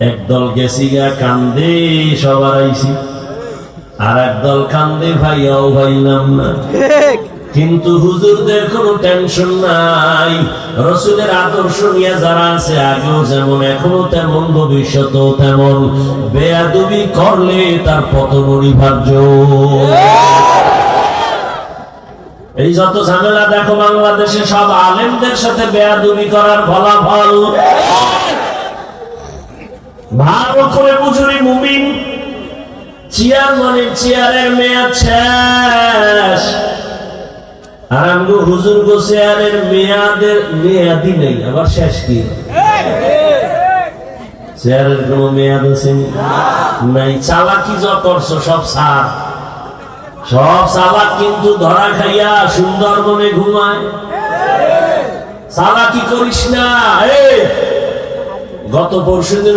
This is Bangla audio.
একদল গেছি গা কান্দে সবার আইছি, আর একদল কান্দে ভাইয়াও ভাইলাম না। কিন্তু হুজুরদের কোনো টেনশন নাই, রাসূলের আদর্শ নিয়ে যারা আছে আগেও যেমন এখনো তেমন ভবিষ্যতেও তেমন, বেয়াদবি করলে তার পতন অনিবার্য। এই যত ঝামেলা দেখো বাংলাদেশে, সব আলেমদের সাথে বেয়াদবি করার ফলাফল। ভালো করে বুঝুনি মুমিন, চেয়ারের মেয়াদ শেষ, আর আমগো হুজুর গো চেয়ারের মেয়াদই নেই, আবার শেষ কি? চেয়ারের কোন মেয়াদ আছে নাই? চালাকি যা করছো সব সার, সব চালাক কিন্তু ধরা খাইয়া সুন্দরবনে ঘুমায়। চালাকি করিস না। গত পরশুদিন